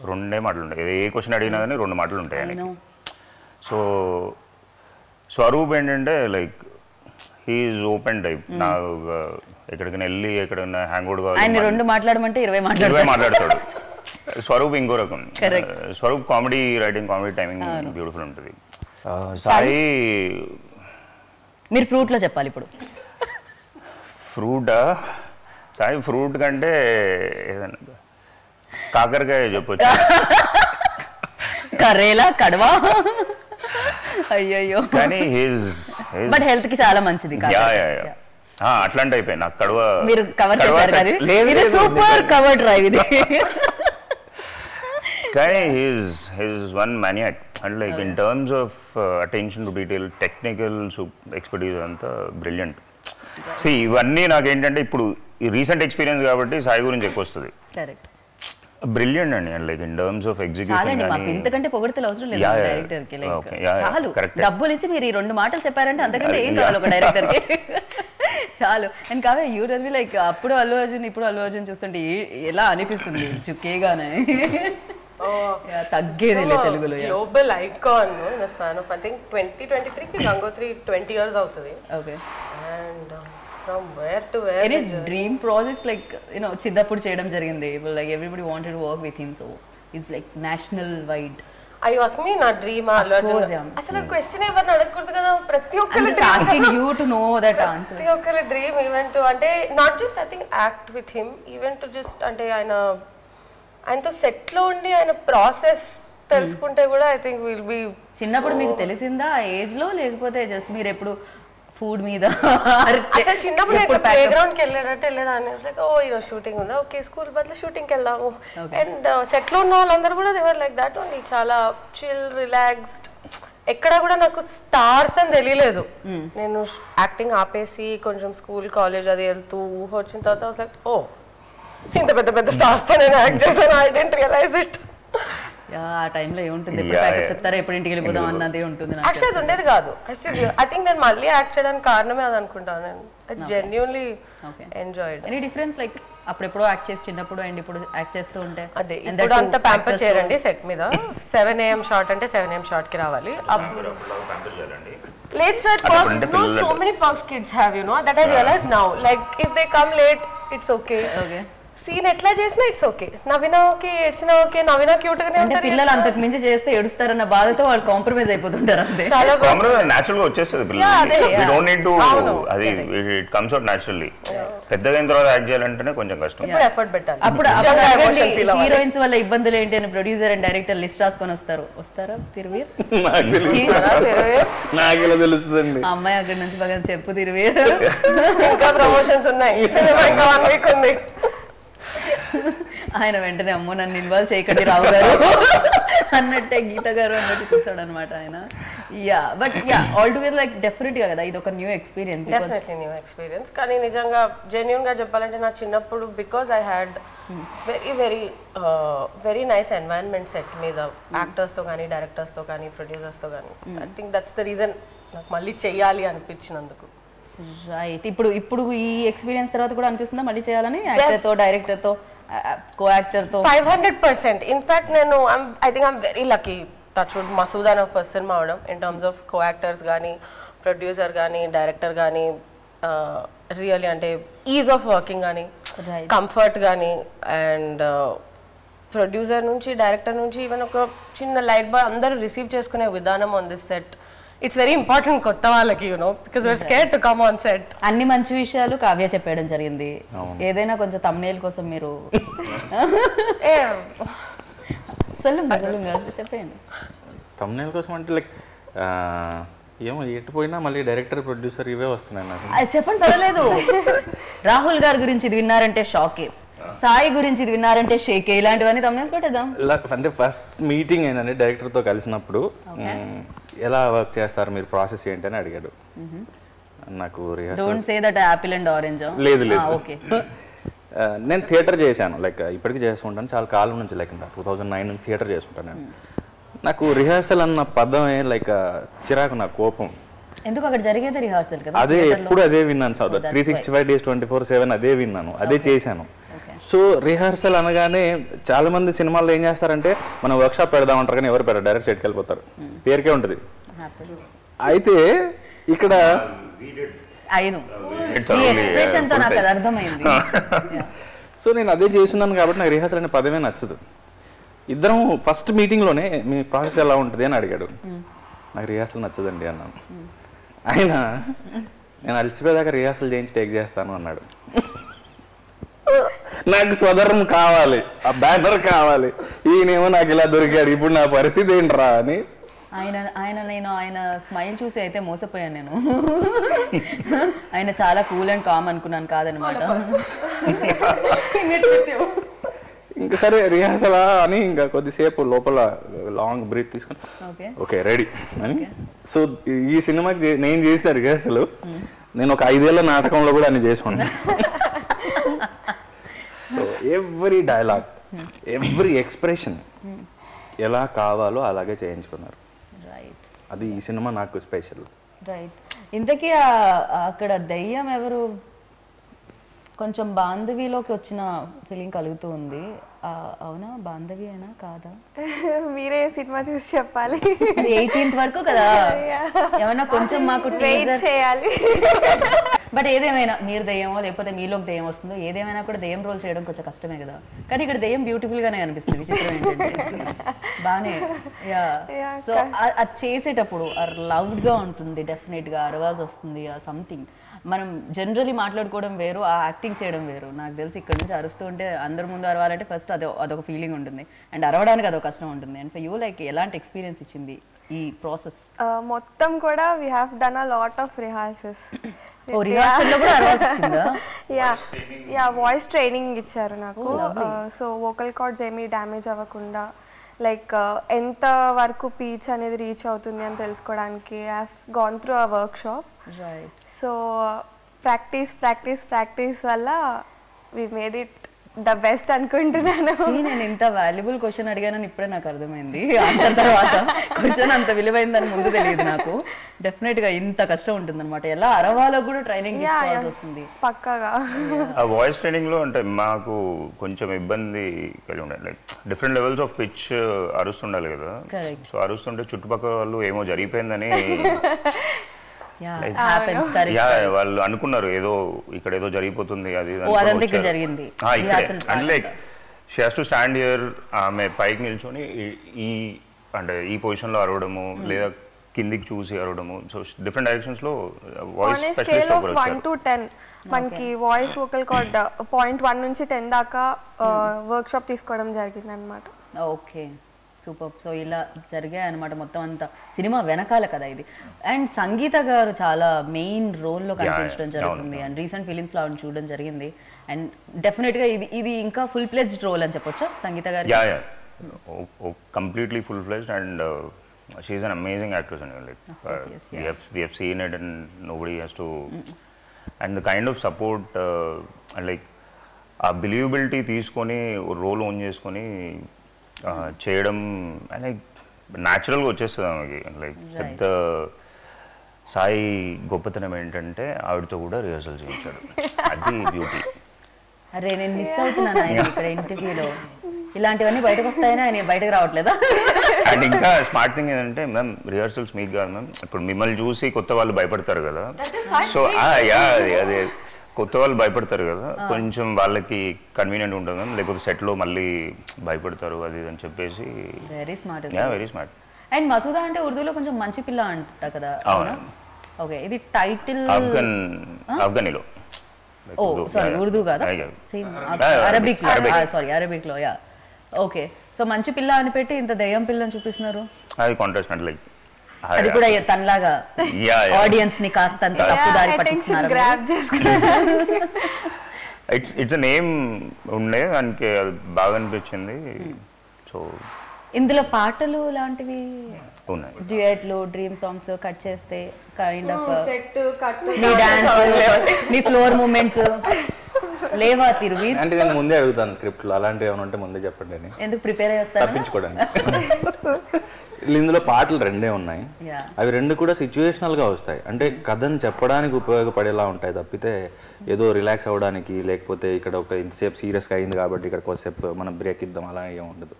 2 మాటలు ఉంటాయి, ఏ క్వశ్చన్ అడిగినా కానీ 2 మాటలు ఉంటాయి ఆయనకి. సో స్వరూప్ ఏంటంటే లైక్ హీఈస్ ఓపెన్ టైప్. నాకు ఎక్కడికైనా వెళ్ళి ఎక్కడైనా హ్యాంగ్ అవుట్ కావాలి, 2 మాట్లాడమంటే 20 మాట్లాడతాడు. స్వరూప్ ఇంకో రకం. Swaroop comedy writing, comedy timing beautiful ఉంటుంది. సాయి మీరు ఫ్రూట్లో చెప్పాలి ఇప్పుడు. ఫ్రూటా? సాయి ఫ్రూట్ కంటే ఏదన్నా కాకరకాయ చెప్పొచ్చు. కరేలా, కడవా, అయ్యయ్యో. కానీ బట్ హెల్త్ కి చాలా మంచిది. అట్లాంటి అయిపోయి నాకు కడవ మీరు కవర్ చేశారు, సూపర్ కవర్ డ్రైవ్ ఇది. కానీ he's one maniac. And like in terms of attention to detail, technical expertise అంతా బ్రిలియంట్. సో ఇవన్నీ నాకేంటంటే ఇప్పుడు ఈ రీసెంట్ ఎక్స్పీరియన్స్ కాబట్టి సాయి గురించి ఎక్కువ వస్తుంది. కరెక్ట్, బ్రిలియంట్ అండి. And like in terms of execution ఇంతకంటే పొగడతలు అవసరం లేదు డైరెక్టర్ కి. చాలు, డబ్బులు ఇచ్చి మీరు 2 మాటలు చెప్పారంటే అంతకంటే ఏం కావాలి ఒక డైరెక్టర్ కి. చాలు. అండ్ కావే యూ టెల్ మీ లైక్ అప్పుడు అల్లు అర్జున్ ఇప్పుడు అల్లు అర్జున్ చూస్తుంటే ఎలా అనిపిస్తుంది చుక్కేగానే? తగ్గేది తెలుగులో. Global icon in the span of I think 2023 కి గంగోత్రి 20 years అవుతుంది. Okay. And from where to where? Any dream projects like చిన్నప్పుడు చేయడం జరిగింది, like everybody wanted to work with him, so it's like national wide. Are you asking me నా dream Allu Arjun? అసలు question ఎవరిని అడగకూడదు కదా, ప్రతి ఒక్కరి asking you to know that answer. ప్రతి ఒక్కరి డ్రీమ్ ఈవెన్ టు అంటే not just I think act with him, even to just అంటే ఆయనతో సెట్ లో ఉండి ఆయన ప్రాసెస్ తెలుసుకుంటే కూడా ఐ థింక్ విల్ బి. చిన్నప్పుడు మీకు తెలిసిందా ఆ ఏజ్ లో, లేకపోతే జస్ట్ మీరు ఎప్పుడు ఫుడ్ మీద? అసలు చిన్నప్పుడు ప్లే గ్రౌండ్ కి వెళ్ళేదాన్ని. ఓ ఈరోజు షూటింగ్ ఉందా, ఓకే స్కూల్ బదులు షూటింగ్కి వెళ్దాము. అండ్ సెట్ లో ఉన్న వాళ్ళందరూ కూడా దేవర్ లైక్ దాట్ ఓన్లీ, చాలా చిల్, రిలాక్స్డ్. ఎక్కడ కూడా నాకు స్టార్స్ అని తెలియలేదు. నేను యాక్టింగ్ ఆపేసి కొంచెం స్కూల్ కాలేజ్ అది వెళ్తూ వచ్చిన తర్వాత లైక్ ఓ ఇంత పెద్ద పెద్ద స్టార్స్ తో నేను యాక్ట్ చేశాను, ఐ డెంట్ రియలైజ్ ఇట్. ఆ టైంలో ఏముంటుంది, ఎప్పుడు ప్యాకప్ చెప్తారా, ఎప్పుడు ఇంటికి వెళ్ళిపోదాం అన్నది ఉంటుంది. యాక్చువల్లీ అది ఉండేది కాదు. ఐ థింక్ నేను మళ్ళీ యాక్ట్ చేయడానికి కారణమే అది అనుకుంటాను. నేను genuinely enjoyed. Any difference like అప్పుడెప్పుడో యాక్ట్ చేసి చిన్నప్పుడు అండ్ ఇప్పుడు యాక్ట్ చేస్తూ ఉంటే? అదే ఇప్పుడు అంత ప్యాంపర్ చేయండి సెట్ మీద. 7 AM షాట్ అంటే 7 AM షాట్ కి రావాలి. Late sir, so many perks kids have, that I realize now. Like if they come late, it's okay. Okay. Scene ఎట్లా చేసినా ఇట్స్ ఓకే, నవ్వినా ఓకే, ఏడ్చినా ఓకే, నవ్వినా క్యూట్ గానే అంటే పిల్లలు అంతకు మించి చేస్తే ఏడుస్తారన్న బాధతో వాళ్ళు కాంప్రమైజ్ అయిపోతుంటారు అంతే. న్యాచురల్ గా వచ్చేస్తుంది పిల్లలు, వి డోంట్ నీడ్ టు, అది ఇట్ కమ్స్ అవుట్ న్యాచురల్లీ. పెద్దగా అయిన తర్వాత యాక్ట్ చేయాలంటేనే కొంచెం కష్టం, ఇప్పుడు ఎఫర్ట్ పెట్టాలి. అప్పుడు హీరోయిన్స్ వల్ల ఇబ్బందులు ఏంటి అని ప్రొడ్యూసర్ అండ్ డైరెక్టర్ లిస్ట్ రాసుకొని వస్తారా తిరువీర్? నాకెలా తెలుస్తుందండి. అమ్మాయి అక్కడి నుంచి బాగా చెప్పు తిరువీర్, ఇంకా ప్రమోషన్స్ ఉన్నాయి, సినిమా ఇంకా 1 వీక్ ఉంది. ఆయన వెంటనే అమ్మో నన్ను ఇన్వాల్వ్ చేయకండి రావు గారు అన్నట్టే గీత గారు అన్నట్టు చూసాడు అనమాట ఆయన. Yeah but yeah all together like definite గా కదా ఇది ఒక new experience. Definitely new experience. కానీ నిజంగా జెన్యూన్ గా చెప్పాలంటే నా చిన్నప్పుడు because I had very very very nice environment set మీద యాక్టర్స్ తో కానీ డైరెక్టర్స్ తో కానీ ప్రొడ్యూసర్స్ తో కానీ. I think that's the reason నాకు మళ్ళీ చెయ్యాలి అనిపించినందుకు. రైట్. ఇప్పుడు ఈ ఎక్స్పీరియన్స్ తర్వాత కూడా అనిపిస్తుందా మళ్ళీ చేయాలని యాక్టర్ తో డైరెక్టర్ తో కో యాక్టర్ తో? 500%. ఇన్ఫాక్ట్ నేను I think I'm very lucky. Touch wood Masooda నా ఫస్ట్ సినిమా అవడం, in terms of co actors కానీ ప్రొడ్యూసర్ కానీ డైరెక్టర్ కానీ రియల్లీ అంటే ఈజ్ ఆఫ్ వర్కింగ్ కానీ కంఫర్ట్ కానీ అండ్ ప్రొడ్యూసర్ నుంచి డైరెక్టర్ నుంచి ఈవెన్ ఒక చిన్న లైట్ బాయ్ అందరూ రిసీవ్ చేసుకునే విధానం on this set it's very important కొత్త వాళ్ళకి, because we are scared to come on set. అన్ని మంచి విషయాలు కావ్య చెప్పేయడం జరిగింది. ఏదైనా కొంచెం thumbnail కోసం మీరు చెప్పేయండి. thumbnail కోసం అంటే లైక్ ఏమో ఎటు పోయినా మళ్ళీ డైరెక్టర్ ప్రొడ్యూసర్ ఇవే వస్తున్నాయి నాకు. అది చెప్పండి పర్వాలేదు. రాహుల్ గారి గురించి ఇది విన్నారంటే షాకే, సాయి గురించి ఇది విన్నారంటే షేకే, ఇలాంటివన్నీ thumbnails పెట్టేద్దాం. అంటే ఫస్ట్ మీటింగ్ ఏంటంటే డైరెక్టర్తో కలిసినప్పుడు ఎలా వర్క్ చేస్తారు మీరు, ప్రాసెస్ ఏంటి అని అడిగాడు. నాకు don't say that Apple and orange. లేదు లేదు, ఓకే. నేను థియేటర్ చేశాను, లైక్ ఇప్పటికీ చేసుకుంటాను, చాలా కాలం నుంచి, లైక్ 2009 నుంచి థియేటర్ చేసుకుంటాను నేను. నాకు రిహార్సల్ అన్న పదమే లైక్ చిరాకు, నాకు కోపం. ఎందుకు అక్కడ జరిగేది రిహార్సల్ కదా, అదే ఎప్పుడు అదే విన్నాను సార్, 365 days 24/7 అదే విన్నాను, అదే చేశాను. సో రిహార్సల్ అనగానే చాలా మంది సినిమాల్లో ఏం చేస్తారంటే మనం వర్క్షాప్ పెడదామంటారు కానీ ఎవరు పెడతారు, డైరెక్ట్ సెట్కి వెళ్ళిపోతారు, పేరుకే ఉంటుంది. అయితే ఇక్కడ సో నేను అదే చేస్తున్నాను కాబట్టి నాకు రిహార్సల్ అనే పదమే నచ్చదు. ఇద్దరం ఫస్ట్ మీటింగ్లోనే మీ ప్రాసెస్ ఎలా ఉంటుంది అని అడిగాడు. నాకు రిహార్సల్ నచ్చదండి అన్నాను. ఆయన నేను అలసిపోయేదాకా రిహార్సల్ చేయించి టేక్ చేస్తాను అన్నాడు. నాకు స్వధర్మం కావాలి, ఆ బ్యానర్ కావాలి, ఈయనేమో నాకు ఇలా దొరికాడు, ఇప్పుడు నా పరిస్థితి ఏంట్రా అని. ఆయన స్మైల్ చూసి అయితే మోసపోయాను నేను. ఆయన చాలా కూల్ అండ్ కామ్ అనుకున్నాను, కాదనమాట. ఇంకా సరే రిహార్సలా అని ఇంకా కొద్దిసేపు లోపల లాంగ్ బ్రీత్ తీసుకుని ఓకే రెడీ అని. సో ఈ సినిమాకి నేను చేసిన రిహార్సల్ నేను ఒక 5 ఏళ్ల నాటకంలో కూడా అన్ని చేసుకున్నాను. So every dialogue, every expression ఎలా కావాలో అలాగే చేయించుకున్నారు. అది ఈ సినిమా నాకు స్పెషల్. రైట్. ఇంతకీ అక్కడ దయ్యం ఎవరు? కొంచెం బాంధవిలోకి వచ్చిన ఫీలింగ్ కలుగుతూ ఉంది. అవునా, బాంధవి అయినా కాదా? మీరే సినిమా చూసి చెప్పాలి. 18th వరకు కదా, ఏమన్నా కొంచెం మాకు చేయాలి. బట్ ఏదేమైనా మీరు దెయ్యమో లేకపోతే మీలోకి దెయ్యం వస్తుందో, ఏదేమైనా కూడా దెయ్యం రోల్ చేయడం కొంచెం కష్టమే కదా. కానీ ఇక్కడ దెయ్యం బ్యూటిఫుల్ గానే అనిపిస్తుంది. విచిత్రం ఏంటంటే బానే సో అది చేసేటప్పుడు లౌడ్ గా ఉంటుంది, డెఫినెట్ గా అరవాల్సి వస్తుంది, సంథింగ్. మనం జనరలీ మాట్లాడుకోవడం వేరు, ఆ యాక్టింగ్ చేయడం వేరు. నాకు తెలిసి ఇక్కడ నుంచి అరుస్తూ ఉంటే అందరి ముందు అరవాలంటే ఫస్ట్ అదొక ఫీలింగ్ ఉంటుంది, అండ్ అరవడానికి అదొక కష్టం ఉంటుంది. అండ్ ఫర్ యూ లైక్ ఎలాంటి ఎక్స్పీరియన్స్ ఇచ్చింది ఈ ప్రాసెస్? మొత్తం కూడా we have done a lot of rehearsals. Voice training ఇచ్చారు నాకు. సో వోకల్ కార్డ్స్ ఏమీ డ్యామేజ్ అవ్వకుండా, లైక్ ఎంత వరకు పీచ్ అనేది రీచ్ అవుతుంది అని తెలుసుకోవడానికి I have gone through a workshop. So practice వల్ల we made it the best అనుకుంటున్నాను. నేను ఇంత వాల్యుబుల్ క్వశ్చన్ అడిగానని ఇప్పుడే నాకు అర్థమైంది. ఆన్సర్ తర్వాత క్వశ్చన్ అంత విలువైందని ముందు తెలియదు నాకు. డెఫినెట్ గా ఇంత కష్టం ఉంటుంది అనమాట. ఎలా అరవాలో కూడా ట్రైనింగ్ తీసుకోవాల్సి వస్తుంది పక్కాగా. ఆ వాయిస్ ట్రైనింగ్ లో అంటే మాకు కొంచెం ఇబ్బంది కలిగి ఉండాలి. Like different levels of pitch అరుస్తుండాలి కదా. సో అరుస్తుంటే చుట్టుపక్కల వాళ్ళు ఏమో జరిగిపోయిందని వాళ్ళు అనుకున్నారు ఏదో ఇక్కడ ఏదో జరిగిపోతుంది అది and like she has to stand here. ఆమె పైకి నిల్చొని అంటే ఈ పొజిషన్లో అరవడము లేదా కిందికి చూసి అరవడము. సో డిఫరెంట్ డైరెక్షన్స్ లో వాయిస్ స్పెషలిస్ట్ 1 to 10 మనకి వాయిస్ వోకల్ కార్డ్ 0.1 నుంచి 10 దాకా వర్క్ షాప్ తీసుకోవడం జరిగింది అన్నమాట. Okay, super. సో ఇలా జరిగాయి అనమాట మొత్తం అంతా సినిమా వెనకాల కదా ఇది. అండ్ సంగీత గారు చాలా మెయిన్ రోల్లో కనిపించడం జరుగుతుంది అండ్ రీసెంట్ ఫిలిమ్స్లో ఆవిడ చూడడం జరిగింది. అండ్ డెఫినెట్గా ఇది ఇంకా ఫుల్ ఫ్లెజ్డ్ రోల్ అని చెప్పొచ్చా సంగీత గారు? Completely full fledged and she is an amazing actress and like we have seen it and nobody has to and the kind of support and like a believability తీసుకొని role own చేసుకొని చేయడం and like న్యాచురల్గా వచ్చేస్తుంది ఆమెకి. Like పెద్ద సాయి గొప్పతనం ఏంటంటే ఆవిడతో కూడా రిహర్సల్ చేయించాడు, అది బ్యూటీ. అరే నేను మిస్ అవుతున్నాను ఆయన ఇక్కడ ఇంటర్వ్యూలో, ఇలాంటివన్నీ బయటకు వస్తాయని ఆయన బయటకు రావట్లేదా? అండ్ ఇంకా స్మార్ట్ థింగ్ ఏంటంటే మ్యామ్ రిహర్సల్స్ మీకు కాదు మ్యామ్, ఇప్పుడు మిమ్మల్ని చూసి కొత్త వాళ్ళు భయపడతారు కదా. సో అదే కొత్త వాళ్ళు భయపడతారు కదా, కొంచెం వాళ్ళకి కన్వీనియంట్ ఉంటుంది మ్యామ్, లేకపోతే సెట్లో మళ్ళీ భయపడతారు అది అని చెప్పేసి. Very smart. Very smart. And Masooda అంటే ఉర్దూలో కొంచెం మంచి పిల్ల అంట కదా? ఓకే, ఇది టైటిల్ ఆఫ్ఘనీలో. ఓ సారీ, ఉర్దూ కాదా? అరబిక్ లో. Yeah, okay. సో మంచి పిల్ల అని పెట్టి ఇంత దయ్యం పిల్లని చూపిస్తున్నారు. అది కాంట్రాస్ట్ అంటే లైక్ అది కూడా తనలాగా ఆడియన్స్ ని కాస్త తప్పుదారి పట్టిస్తున్నారు. ఇట్స్ నేమ్ ఉండే దానికి అది బాగా అనిపించింది. సో ఇందులో పాటలు లాంటివి ఉన్నాయి, డ్యూయెట్లు, డ్రీమ్ సాంగ్స్ కట్ చేస్తే కైండ్ ఆఫ్ సెట్ కట్ మీ డాన్స్, మీ ఫ్లోర్ మూమెంట్స్ లేవా తిరువి? అంటే నేను ముందే అడుగుతాను స్క్రిప్ట్ లో అలాంటివి ఏమైనా ఉంటే ముందే చెప్పండి అని. ఎందుకు ప్రిపేర్ అయ్యి వస్తారు? తప్పించుకోవడానికి. ఇందులో పాటలు రెండే ఉన్నాయి, అవి రెండు కూడా సిచ్యువేషనల్ గా వస్తాయి. అంటే కథను చెప్పడానికి ఉపయోగపడేలా ఉంటాయి తప్పితే ఏదో రిలాక్స్ అవ్వడానికి లేకపోతే ఇక్కడ ఒక ఇంతసేపు సీరియస్గా అయింది కాబట్టి ఇక్కడ కొద్దిసేపు మనం బ్రేక్ ఇద్దాం అలా ఏం ఉండదు.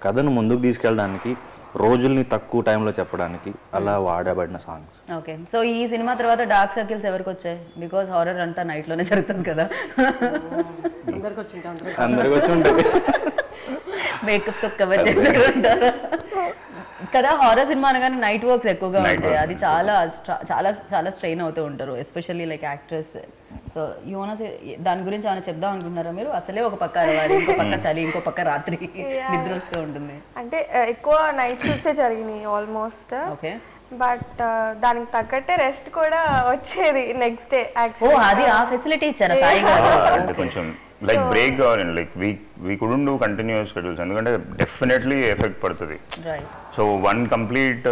కథను ముందుకు తీసుకెళ్ళడానికి, రోజుల్ని తక్కువ టైంలో చెప్పడానికి అలా వాడబడిన సాంగ్స్. ఓకే. సో ఈ సినిమా తర్వాత డార్క్ సర్కిల్స్ ఎవరికి వచ్చాయి? బికాస్ హారర్ అంతా నైట్ లోనే జరుగుతుంది కదా. అందరికి వచ్చి ఉంటుంది. మేకప్ తో కవర్ చేస్తారు కదా. హారర్ సినిమా అనగానే నైట్ వర్క్స్ ఎక్కువగా ఉంటాయి, అది చాలా చాలా చాలా స్ట్రెయిన్ అవుతూ ఉంటారు, ఎస్పెషల్లీ లైక్ యాక్ట్రెస్. సో యూనా దాని గురించి ఏమైనా చెప్దాం అనుకుంటున్నారా మీరు? అసలే ఒక పక్క అరవాలి, ఇంకో పక్క చలి, ఇంకో పక్క రాత్రి నిద్ర వస్తూ ఉంటుంది. అంటే ఎక్కువ నైట్ షూట్సే జరిగినాయి ఆల్మోస్ట్. ఓకే. బట్ దానికి తగ్గట్టే రెస్ట్ కూడా వచ్చేది నెక్స్ట్ డే. యాక్చువల్లీ అది ఆ ఫెసిలిటీ ఇచ్చారా సాయి గారు? అంటే కొంచెం లైక్ బ్రేక్ కావాలండి, like we couldn't do continuous schedules, ఎందుకంటే డెఫినెట్లీ ఎఫెక్ట్ పడుతుంది. సో వన్ కంప్లీట్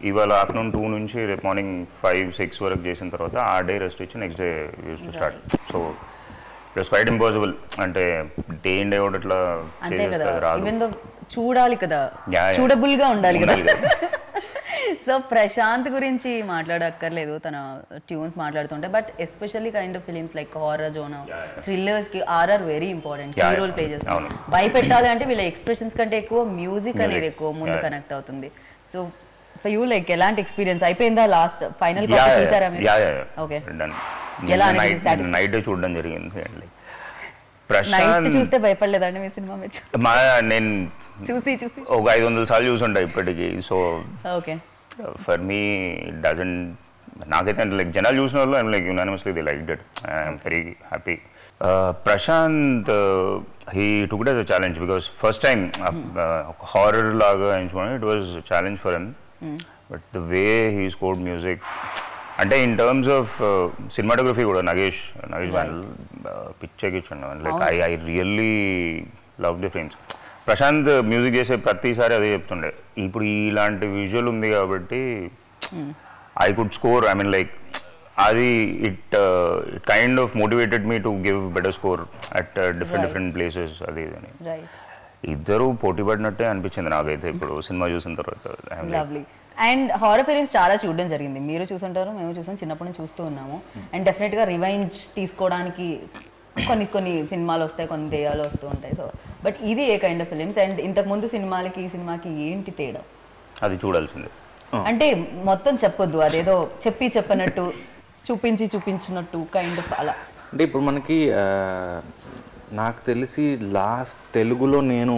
ఇవాళ ఆఫ్టర్నూన్ 2 నుంచి రేపు మార్నింగ్ 5-6 వరకు చేసిన తర్వాత ఆ డే రెస్ట్ ఇచ్చి next day use to start. So it was quite impossible. అంటే డే అండ్ డే అవుట్ అట్లా చేసేస్తారు రాదు, చూడాలి కదా, చూడబుల్ గా ఉండాలి కదా. సో ప్రశాంత్ గురించి మాట్లాడక్కర్లేదు, తన ట్యూన్స్ మాట్లాడుతుంటే, but especially kind of films like horror zone, thrillers కి RR very important, key role play చేస్తుంది. భయపెట్టాలి అంటే వీళ్ళ ఎక్స్ప్రెషన్స్ కంటే ఎక్కువ మ్యూజిక్ అనేది ఎక్కువ ముందు కనెక్ట్ అవుతుంది. సో ఫర్ యూ లైక్ ఎలాంటి ఎక్స్పీరియన్స్? అయిపోయిందా లాస్ట్ ఫైనల్ కాపీ చూసారా మీరు? ఓకే. ఎలా అనిపించింది? నైట్ చూడడం జరిగింది. నైట్ చూస్తే భయపడలేదండి మీ సినిమా? నేను చూసి ఒక 500 సార్లు చూసుంటా ఇప్పటికి. So okay, for me it doesn't, నాకైతే లైక్ జనాలు చూసిన వాళ్ళు I'm like unanimously they like that. I'm very happy. Prashanth he took it as a challenge because first time ఒక హారర్ లాగా ఎంచుకోవడం, it was challenge for him. But the way he scored music, అంటే in terms of cinematography కూడా నగేష్ బ్యానల్ పిచ్చెక్కిచ్చాను. Like I really love the frames. Prashanth music చేసే ప్రతిసారి అదే చెప్తుండే, ఇప్పుడు ఇలాంటి విజువల్ ఉంది కాబట్టి I could score, I mean like అది it kind of motivated me to give better score at different places. అది అని ఇద్దరు పోటీ పడినట్టే అనిపించింది నాకైతే ఇప్పుడు సినిమా చూసిన తర్వాత. అండ్ హారర్ ఫిలిమ్స్ చాలా చూడడం జరిగింది, మీరు చూసుంటారు, మేము చూసాం, చిన్నప్పటి నుంచి చూస్తూ ఉన్నాము. అండ్ డెఫినెట్గా రివెంజ్ తీసుకోవడానికి కొన్ని సినిమాలు వస్తాయి, కొన్ని దెయ్యాలు వస్తూ ఉంటాయి. సో బట్ ఇది ఏ కైండ్ ఆఫ్ ఫిలిమ్స్? అండ్ ఇంతకుముందు సినిమాలకి ఈ సినిమాకి ఏంటి తేడా? అది చూడాల్సిందే. అంటే మొత్తం చెప్పొద్దు, అదేదో చెప్పనట్టు చూపించినట్టు కైండ్ ఆఫ్ అలా. అంటే ఇప్పుడు మనకి నాకు తెలిసి లాస్ట్ తెలుగులో నేను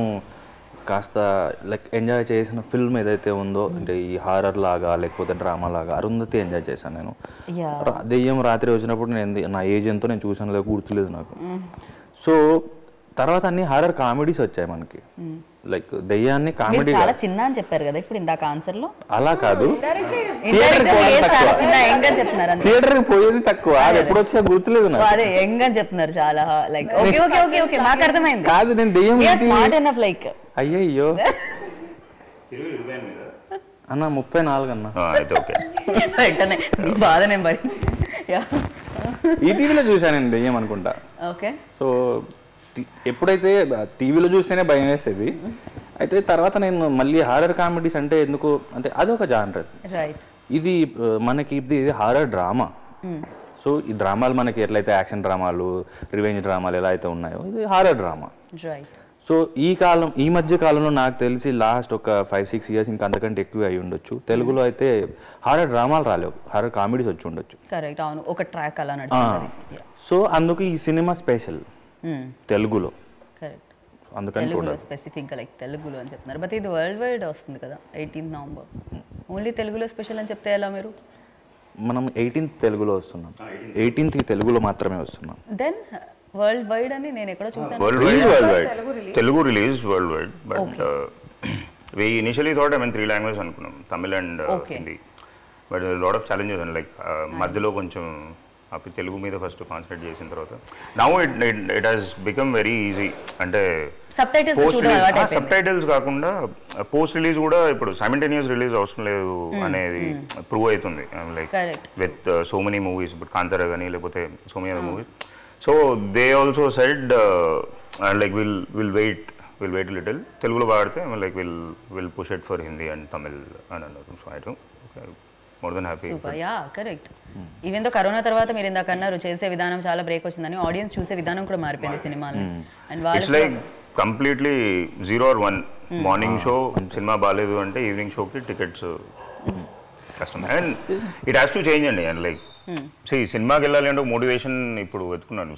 కాస్త లైక్ ఎంజాయ్ చేసిన ఫిల్మ్ ఏదైతే ఉందో, అంటే ఈ హారర్ లాగా లేకపోతే డ్రామా లాగా అరుంధతి ఎంజాయ్ చేశాను నేను. దెయ్యం రాత్రి వచ్చినప్పుడు నేను నా ఏజ్ ఎంతో నేను చూసాను లేదు, గుర్తులేదు నాకు. సో తర్వాత అన్ని హారర్ కామెడీస్ వచ్చాయి మనకి, లైక్ దెయ్యాన్ని కామెడీ. చాలా చిన్న అని చెప్పారు కదా ఇప్పుడు ఇందాక ఆన్సర్ లో. అలా కాదు, థియేటర్ పోయేది తక్కువ, అది ఎప్పుడు వచ్చా గుర్తులేదు నాకు. అదే యంగ్ అని చెప్తున్నారు చాలా, like okay okay okay okay మాకు అర్థమైంది. కాదు నేను దెయ్యం స్మార్ట్ ఎనఫ్ లైక్. అయ్యయ్యో అన్న 34 అన్న. వెంటనే నీ బాధ నేను భరించి ఈటీవీలో చూసానండి దెయ్యం అనుకుంటా. ఓకే. సో ఎప్పుడైతే టీవీలో చూస్తేనే భయం వేసేది, అయితే తర్వాత నేను మళ్ళీ హారర్ కామెడీస్ అంటే ఎందుకు అంటే అదొక జానర్. ఇది మనకి ఇది హారర్ డ్రామా. సో ఈ డ్రామాలు మనకి ఎట్లయితే యాక్షన్ డ్రామాలు, రివెంజ్ డ్రామాలు ఎలా అయితే ఉన్నాయో, ఇది హారర్ డ్రామా. సో ఈ మధ్య కాలంలో నాకు తెలిసి లాస్ట్ ఒక 5-6 ఇయర్స్ ఇంకా అంతకంటే ఎక్కువ అయి ఉండొచ్చు, తెలుగులో అయితే హారర్ డ్రామాలు రాలేవు, హారర్ కామెడీస్ వచ్చి ఉండొచ్చు. కరెక్ట్, అవును, ఒక ట్రాక్ అలా నడుస్తుంది. సో అందుకు ఈ సినిమా స్పెషల్ తెలుగులో. కరెక్ట్, అందుకని తెలుగులో స్పెసిఫిక్గా లైక్ తెలుగులో అని చెప్తున్నారు. బట్ ఇది వరల్డ్ వైడ్ వస్తుంది కదా 18th నవంబర్. ఓన్లీ తెలుగులో స్పెషల్ అని చెప్తే ఎలా మీరు? మనం 18th తెలుగులో వస్తున్నాం, 18th తెలుగులో మాత్రమే వస్తున్నాం. దెన్ వరల్డ్ వైడ్ అని నేను ఎక్కడ చూసాను. Telugu release world wide, but we initially thought 3 languages అనుకున్నాం, Tamil and Hindi. But lot of challenges and like మధ్యలో కొంచెం అప్పుడు తెలుగు మీద ఫస్ట్ కాన్సన్ట్రేట్ చేసిన తర్వాత now it has become very easy. అంటే సబ్ టైటిల్స్ కాకుండా పోస్ట్ రిలీజ్ కూడా ఇప్పుడు సైమల్టేనియస్ రిలీజ్ అవసరం లేదు అనేది ప్రూవ్ అవుతుంది. Like with so many movies, ఇప్పుడు కాంతారా కానీ లేకపోతే so many other movies. So they also said like will wait little, తెలుగులో పాడితే like will push it for Hindi and Tamil అని అన్నారు. So I don't more than happy. Super, ya correct. Even though corona తర్వాత మీరు ఇందాక అన్నారు చేసే విధానం చాలా బ్రేక్ వచ్చిందని, ఆడియన్స్ చూసే విధానం కూడా మారిపోయింది సినిమాని. And it's like completely 0 or 1. Morning show cinema బాగాలేదు అంటే ఈవినింగ్ షోకి టికెట్స్ కష్టం. And it has to change అండి. అండ్ లైక్ సినిమాకి వెళ్ళాలి అంటే మోటివేషన్ ఇప్పుడు వెతుకున్నాను.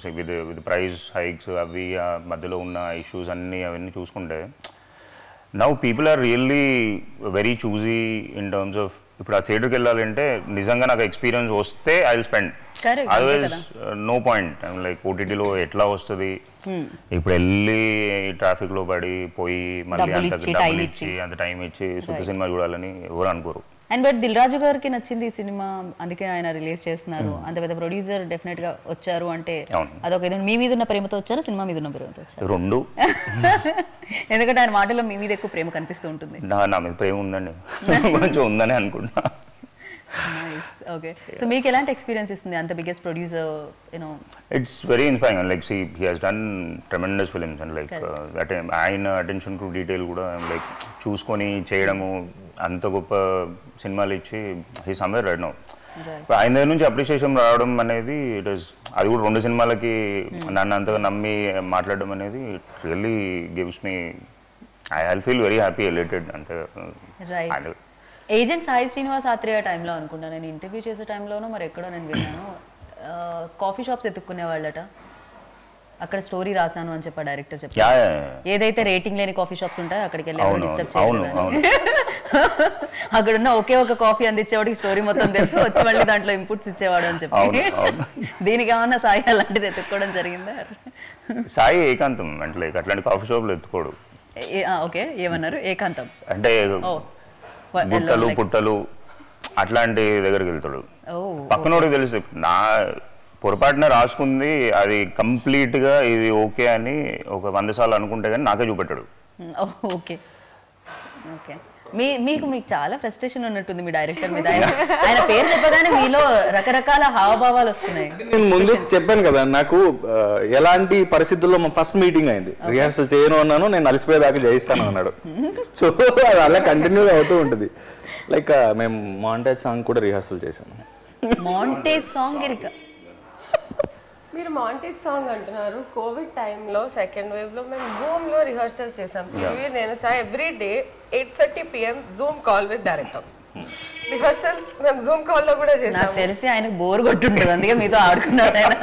విత్ ప్రైస్ హైక్స్ అవి మధ్యలో ఉన్న ఇష్యూస్ అవన్నీ చూసుకుంటే now people are really very choosy in terms of ఇప్పుడు ఆ థియేటర్కి వెళ్ళాలంటే నిజంగా నాకు ఎక్స్పీరియన్స్ వస్తే I will spend, otherwise no point. Like ఓటీటీలో ఎట్లా వస్తుంది, ఇప్పుడు వెళ్ళి ట్రాఫిక్లో పడి పోయి మళ్ళీ అంత డబ్బులు ఇచ్చి అంత టైం ఇచ్చి శుద్ధ సినిమా చూడాలని ఎవరు అనుకోరు. అండ్ బట్ దిల్ రాజు గారికి నచ్చింది ఈ సినిమా, అందుకే ఆయన రిలీజ్ చేస్తున్నారు. అంత పెద్ద ప్రొడ్యూసర్ డెఫినెట్ గా వచ్చారు అంటే అదొక మీ మీద ఉన్న ప్రేమతో వచ్చారు, సినిమా మీద ఉన్న ప్రేమతో వచ్చారు? రెండు. ఎందుకంటే ఆయన మాటలో మీ మీద ఎక్కువ ప్రేమ కనిపిస్తూ ఉంటుంది. నా మీద ప్రేమ ఉందండి, కొంచెం ఉందని అనుకుంటా. ఓకే, సో మీకు ఎలాంటి ఎక్స్పీరియన్స్ ఇస్తుంది అంత biggest producer? You know it's very inspiring. Like he has done tremendous films and like that ఆయన అటెన్షన్ టు డీటెయిల్ కూడా లైక్ చూసుకొని చేయడము, అంత గొప్ప సినిమాలు ఇచ్చి హీ సమ్వేర్ రైట్ నౌ. ఆయన దగ్గర నుంచి అప్రిషియేషన్ రావడం అనేది ఇట్ ఈస్, అది కూడా 2 సినిమాలకి నన్ను అంతగా నమ్మి మాట్లాడడం అనేది it really gives me, I feel very happy, elated అంతే. ఏజెంట్ సాయి శ్రీనివాస్ ఆత్రేయ టైంలో అనుకుంటా నేను ఇంటర్వ్యూ చేసే టైంలోనూ మరి ఎక్కడో నేను విన్నాను, కాఫీ షాప్స్ ఎత్తుక్కునే వాళ్ళట, అక్కడ స్టోరీ రాశాను అని చెప్పా డైరెక్టర్ చెప్పారు. ఏదైతే రేటింగ్ లేని కాఫీ షాప్స్ ఉంటాయో అక్కడికి వెళ్ళి డిస్టర్బ్ చేయాలి, అక్కడున్న ఒకే ఒక కాఫీ అందించేవాడికి స్టోరీ మొత్తం తెలుసు, వచ్చి మళ్ళీ దాంట్లో ఇన్పుట్స్ ఇచ్చేవాడు అని చెప్పి. దీనికి ఏమన్నా సాయి అలాంటిది ఎత్తుక్కోవడం జరిగిందా? సాయి ఏకాంతం అంటే లైక్ అట్లాంటి కాఫీ షాప్లు ఎత్తుకోడు. ఓకే, ఏమన్నారు? ఏకాంతం అంటే గుట్టలు పుట్టలు అట్లాంటి దగ్గరికి వెళ్తాడు. పక్కనోడికి తెలుసు నా పొరపాటున రాసుకుంది అది కంప్లీట్గా ఇది ఓకే అని ఒక 100 సార్లు అనుకుంటే కానీ నాకే చూపెట్టాడు. ఓకే ఓకే, మీకు చాలా ఫ్రస్ట్రేషన్ ఉన్నట్టుంది మీ డైరెక్టర్ మీద. ఆయన పేరు చెప్పగానే మీలో రకరకాల హావభావాలు వస్తున్నాయి. నేను ముందు చెప్పాను కదా, నాకు ఎలాంటి పరిస్థితుల్లో మా ఫస్ట్ మీటింగ్ అయింది, రిహార్సల్ చేయను అన్నాను, నేను అలసిపోయేదాకా చేయిస్తాను అన్నాడు. సో అది అలా కంటిన్యూగా అవుతూ ఉంటుంది. లైక్ మేము మాంటేజ్ సాంగ్ కూడా రిహార్సల్ చేశాను. మాంటేజ్ సాంగ్ ఇరిక మీరు మాంటేజ్ సాంగ్ అంటున్నారు. కోవిడ్ టైంలో సెకండ్ వేవ్ లో మేము జూమ్ లో రిహర్సల్స్ చేసాం. నేను every day 8:30 PM Zoom call with director. Rehearsals మేము జూమ్ కాల్ లో కూడా నాకు చేసాము. తెలిసి ఆయనకు బోర్ కొట్టుంటుంది, అందుకే మీతో ఆడుకున్నాడు ఆయన.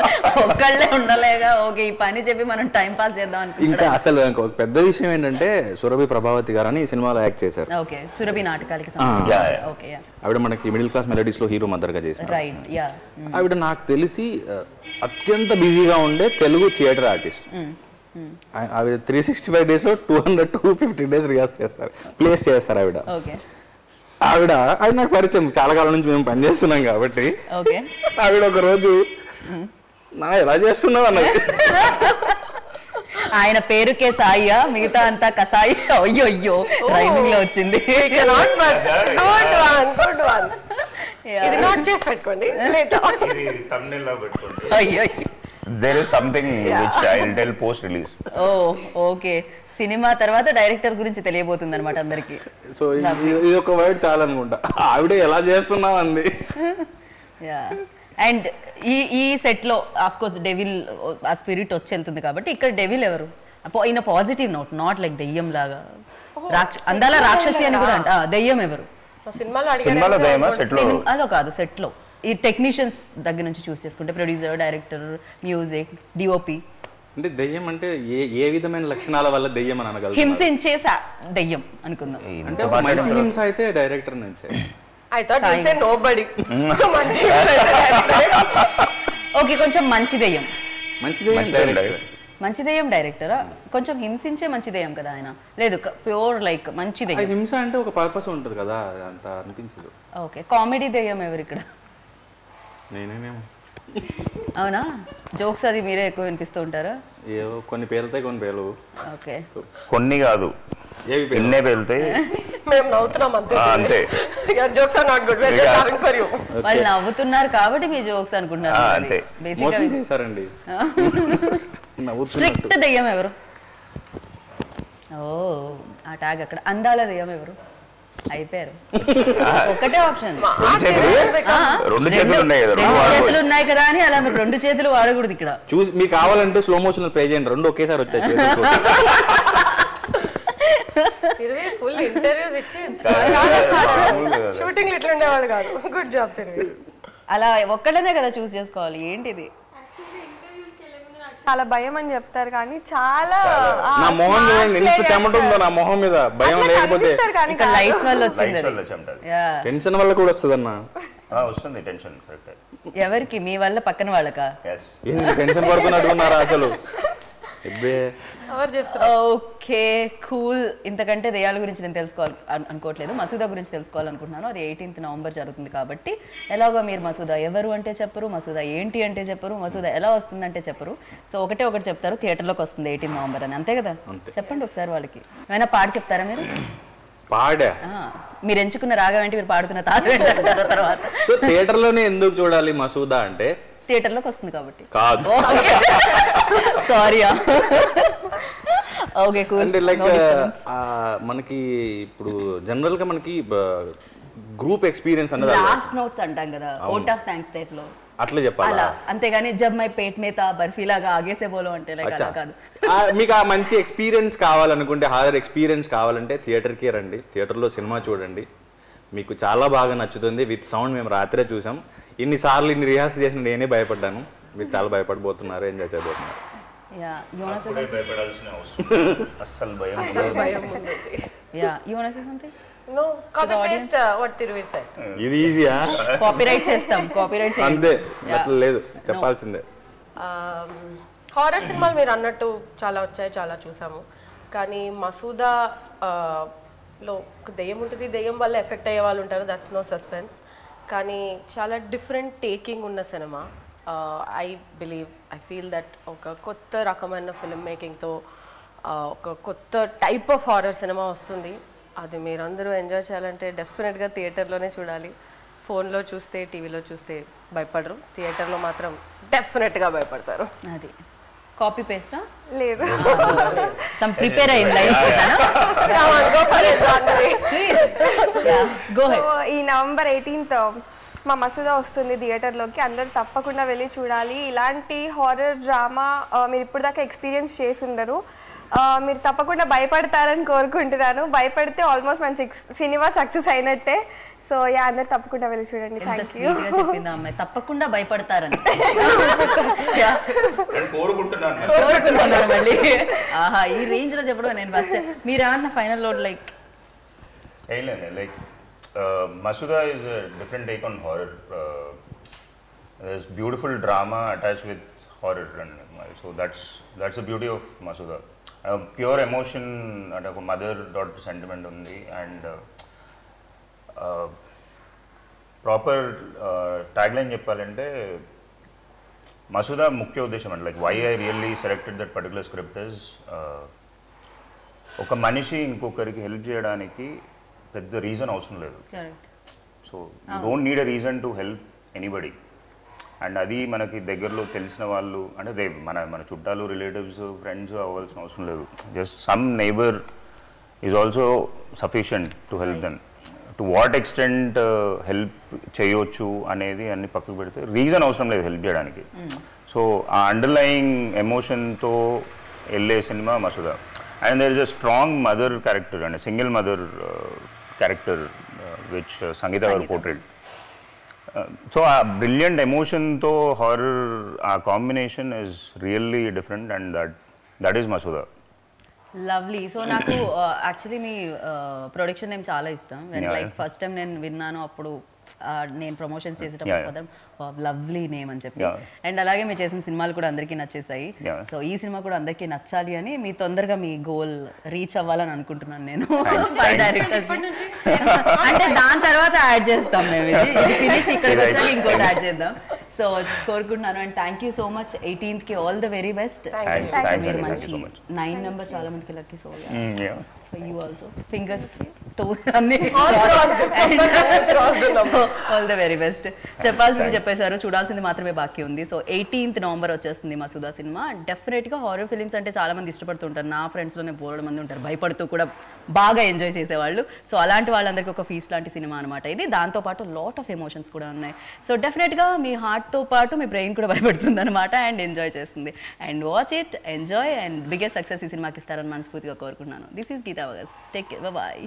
ఒక్కళ్ళే ఉండలేగా ఓకే ఈ పని చెప్పి మనం టైం పాస్ చేద్దాం ఇంకా అనుకుంటున్నాడు. అసలు ఇంకొక పెద్ద విషయం ఏంటంటే సురభి ప్రభావతి గారు అని ఈ సినిమాలో యాక్ట్ చేశారు. ఓకే సురభి నాటకాలకి Yeah, సంబంధించి yeah. ఓకే ఆవిడ మనకి మిడిల్ క్లాస్ మెలడీస్ లో హీరో మదర్గా చేశారు. రైట్ యా ఆవిడ నాకు తెలిసి అత్యంత బిజీగా ఉండే తెలుగు థియేటర్ ఆర్టిస్ట్. ఆవిడ 365 days లో 200-250 days రిహార్స్ చేస్తారు, ప్లేస్ చేస్తారు ఆవిడ. ఓకే ఆవిడ నాకు పరిచయం, చాలా కాలం నుంచి మేము పనిచేస్తున్నాం కాబట్టి. ఓకే ఆవిడ ఒక రోజు నా ఎలా చేస్తున్నావు అన్నది. ఆయన పేరుకే సాయియా, మిగతా అంతా కసాయి. అయ్యో అయ్యో రైమింగ్ లో వచ్చింది. Good one. ఇది నోట్ చేసి పెట్టుకోండి. అయ్యో అయ్యో. There is something which I'll tell post release. Oh okay cinema తర్వాత డైరెక్టర్ గురించి తెలియబోతుంది అనమాట అందరికి. సో ఇది ఒక వర్డ్ చాలా అనుకుంటా, ఆవిడ ఎలా చేస్తున్నావు అంది. యా అండ్ ఈ సెట్ లో ఆఫ్ కోర్స్ డెవిల్ ఆ స్పిరిట్ వచ్చి వెళ్తుంది కాబట్టి ఇక్కడ డెవిల్ ఎవరు in positive note, not like దెయ్యం లాగా అందాల రాక్షసి అని కూడా అంట. దెయ్యం ఎవరు సినిమాలో దయ్యమా సెట్ లో? సినిమాలో కాదు, సెట్ లో. ఈ టెక్నీషియన్స్ దగ్గర నుంచి చూస్ చేసుకుంటే ప్రొడ్యూసర్, డైరెక్టర్, మ్యూజిక్, డిఓపి. అంటే దెయ్యం అంటే ఏ విధమైన లక్షణాల వల్ల దెయ్యం అని అనగలరు? హింసించే దెయ్యం అనుకుందాం. అంటే ఒక మంచి హింస అయితే డైరెక్టర్ నుంచే. I thought you'd say nobody. మంచి ఓకే కొంచెం మంచి దెయ్యం. మంచి దెయ్యం డైరెక్టర్. మంచి దెయ్యం డైరెక్టరా? కొంచెం హింసించే మంచి దెయ్యం కదా ఆయన? లేదు ప్యూర్ లైక్ మంచి దెయ్యం. హింస అంటే ఒక పర్పస్ ఉంటుంది కదా, అంత అనిపించదు. ఓకే కామెడీ దెయ్యం ఎవరు ఇక్కడ? నేనేమో అవునా, జోక్స్ అది మీరే ఎక్కువ వినిపిస్తూ ఉంటారా? ఏవో కొన్ని పేలుతాయి, కొన్ని పేలు. ఓకే కొన్ని కాదు, ఎన్నే పేలుతాయి. మేము నవ్వుతున్నాం అంతే. అంతే. Your jokes are not good. We're just laughing for you. వాళ్ళు నవ్వుతున్నారు కాబట్టి మీ జోక్స్ అనుకుంటున్నారు. అంతే. మోసం చేశారండి. స్ట్రిక్ట్ దెయ్యం ఎవరు? ఓ ఆ ట్యాగ్ అక్కడ. అందాల దెయ్యం ఎవరు? అయిపోయారు. ఒకటే ఆప్షన్. రెండు చేతులు ఉన్నాయి కదా, రెండు చేతులు ఉన్నాయి కదా అని అలా మీరు రెండు చేతులు వాడకూడదు ఇక్కడ. చూసి మీకు కావాలంటే స్లో మోషన్ ప్లే చేయండి, రెండు ఒకేసారి వచ్చాయి. ఫుల్ ఇంటర్వ్యూస్ ఇచ్చి షూటింగ్ ఇట్లా ఉండేవాడు కాదు. గుడ్ జాబ్ తిరిగి. అలా ఒక్కళ్ళనే కదా చూస్ చేసుకోవాలి. ఏంటిది? చాలా భయం అని చెప్తారు కానీ చాలా నా మొహం చూడండి, ఎంత చెమట ఉందో నా మొహం మీద. భయం లేకపోతే ఇక్కడ లైట్స్ వల్ల వచ్చింది. టెన్షన్ వల్ల కూడా వస్తుంది అన్న. వస్తుంది టెన్షన్. ఎవరికి? మీ వల్ల పక్కన వాళ్ళకా? టెన్షన్ పడుతున్నట్టున్నారా అసలు? Okay cool. ఇంతకంటే దెయ్యాల గురించి నేను తెలుసుకోవాలి అనుకోవట్లేదు. మసూదా గురించి తెలుసుకోవాలనుకుంటున్నాను. అది 18th November జరుగుతుంది కాబట్టి ఎలాగో మీరు మసూదా ఎవరు అంటే చెప్పరు, మసూదా ఏంటి అంటే చెప్పరు, మసూదా ఎలా వస్తుందంటే చెప్పరు. సో ఒకటి చెప్తారు, థియేటర్లోకి వస్తుంది 18th November అని. అంతే కదా? చెప్పండి ఒకసారి వాళ్ళకి. ఏమైనా పాడి చెప్తారా మీరు? పాడా? మీరు ఎంచుకున్న రాగం ఏంటి, మీరు పాడుతున్న తాగం ఏంటి తర్వాత? సో థియేటర్లోనే ఎందుకు చూడాలి మసూదా అంటే? థియేటర్లోకి వస్తుంది కాబట్టి. కాదు, సారీ. Okay cool. అంటే లైక్ మనకి ఇప్పుడు జనరల్ గా మనకి గ్రూప్ ఎక్స్పీరియన్స్ అన్నది లాస్ట్ నోట్స్ అంటాం కదా, ఓట్ ఆఫ్ థ్యాంక్స్ టైప్ లో అట్లా చెప్పాలి. అలా అంతేగాని జబ్ మై పేట్ మీద బర్ఫీలాగా ఆగేసే బోలో అంటే లైక్ అలా కాదు. మీకు ఆ మంచి ఎక్స్పీరియన్స్ కావాలనుకుంటే, హారర్ ఎక్స్పీరియన్స్ కావాలంటే థియేటర్కి రండి, థియేటర్లో సినిమా చూడండి, మీకు చాలా బాగా నచ్చుతుంది. విత్ సౌండ్ మేము రాత్రే చూసాం. ఇన్నిసార్లు ఇన్ని రిహార్స్ చేసిన నేనే భయపడ్డాను. మీరు చాలా భయపడబోతున్నారు, ఎంజాయ్ చేయబోతున్నారు. అస్సలు భయం. No, copy paste what Tiruvir said. ఇది ఈజీయా? కాపీరైట్ చేస్తాం, కాపీరైట్ అంతే, అట్లా లేదు, చెప్పాల్సిందే. హారర్ సినిమాలు మీరు అన్నట్టు చాలా వచ్చాయి, చాలా చూసాము. కానీ మసూదా లో దెయ్యం ఉంటుంది, దెయ్యం వల్ల ఎఫెక్ట్ అయ్యే వాళ్ళు ఉంటారు, దట్స్ నో సస్పెన్స్. కానీ చాలా డిఫరెంట్ టేకింగ్ ఉన్న సినిమా. ఐ ఫీల్ దట్ ఒక కొత్త రకమైన ఫిల్మ్ మేకింగ్తో ఒక కొత్త టైప్ ఆఫ్ హారర్ సినిమా వస్తుంది. అది మీరందరూ ఎంజాయ్ చేయాలంటే డెఫినెట్గా థియేటర్లోనే చూడాలి. ఫోన్లో చూస్తే, టీవీలో చూస్తే భయపడరు, థియేటర్లో మాత్రం డెఫినెట్గా భయపడతారు. అది కాపీ పేస్టా? లేదు, సమ్ ప్రిపేర్ అయ్యింది లైన్స్. ఈ November 18th మా మసూదా వస్తుంది థియేటర్లోకి. అందరూ తప్పకుండా వెళ్ళి చూడాలి. ఇలాంటి హారర్ డ్రామా మీరు ఇప్పుడు దాకా ఎక్స్పీరియన్స్ చేసి ఉండరు. మీరు తప్పకుండా భయపడతారని కోరుకుంటున్నాను. భయపడితే ఆల్మోస్ట్ మన సినిమా సక్సెస్ అయినట్టే. సో యా, అందరు తప్పకుండా వెళ్ళి చూడండి. Thank you. చెప్పింది అమ్మాయి, తప్పకుండా భయపడతారని కోరుకుంటున్నాను మళ్ళీ. ఆహా, ఈ రేంజ్ లో చెప్పడం నేను ఫస్ట్. మీరు ఏమన్నా final load like like Masuda is a different take on horror. There's beautiful drama attached with horror, and so that's the beauty of Masuda. Pure emotion and a mother-daughter sentiment undi, and proper tagline cheppalante Masuda mukhya uddesham ante, like why I really selected that particular script is oka manishi inkokariki help cheyadaniki పెద్ద reason అవసరం లేదు. So you don't need a reason to help anybody. And అది మనకి దగ్గరలో తెలిసిన వాళ్ళు అంటే మన చుట్టాలు, రిలేటివ్స్, ఫ్రెండ్స్ అవ్వాల్సిన అవసరం లేదు. Just some neighbour is also sufficient to help them. To what extent help చేయొచ్చు అనేది అన్ని పక్కకు పెడితే రీజన్ అవసరం లేదు హెల్ప్ చేయడానికి. సో ఆ అండర్లయింగ్ ఎమోషన్తో వెళ్ళే cinema Masooda. And there is a strong mother character and single mother character which Sangeeta garu portrayed. So a brilliant emotion to horror, a combination is really different, and that is Masuda. Lovely. So నాకు actually మీ production name చాలా ఇష్టం. Like first time నేను విన్నాను అప్పుడు నేను promotions చేసేటప్పుడు lovely name అని చెప్పి. అండ్ అలాగే మీరు చేసిన సినిమాలు కూడా అందరికీ నచ్చేసాయి. సో ఈ సినిమా కూడా అందరికీ నచ్చాలి అని మీ తొందరగా మీ గోల్ రీచ్ అవ్వాలని అనుకుంటున్నాను నేను. డైరెక్టర్స్ అంటే దాని తర్వాత యాడ్ చేస్తాం మేము. ఇది ఫినిష్ ఇక్కడికి వచ్చాక ఇంకోటి యాడ్ చేద్దాం. సో కోరుకుంటున్నాను. And thank you so much. 18th కి ఆల్ ద వెరీ బెస్ట్. మీరు మంచి 9 నెంబర్ చాలా మందికి lucky. So you also fingers toes అన్ని ఆల్ ద వెరీ బెస్ట్. చెప్పాల్సింది చెప్పేశారు, చూడాల్సింది మాత్రమే బాకీ ఉంది. సో 18th నవంబర్ వచ్చేస్తుంది మసుదా సినిమా. డెఫినెట్గా హారర్ ఫిలిమ్స్ అంటే చాలా మంది ఇష్టపడుతుంటారు. నా ఫ్రెండ్స్లోనే బోలెడు మంది ఉంటారు భయపడుతూ కూడా బాగా ఎంజాయ్ చేసేవాళ్ళు. సో అలాంటి వాళ్ళందరికీ ఒక ఫీస్ట్ లాంటి సినిమా అనమాట ఇది. దాంతోపాటు లాట్ ఆఫ్ ఎమోషన్స్ కూడా ఉన్నాయి. సో డెఫినెట్గా మీ హార్ట్తో పాటు మీ బ్రెయిన్ కూడా భయపడుతుంది అనమాట, అండ్ ఎంజాయ్ చేస్తుంది. And watch it, enjoy, and biggest success ఈ సినిమాకి ఇస్తారని మనస్ఫూర్తిగా కోరుకుంటున్నాను. దిస్ ఈస్ గీతా వగస్. Take care, bye.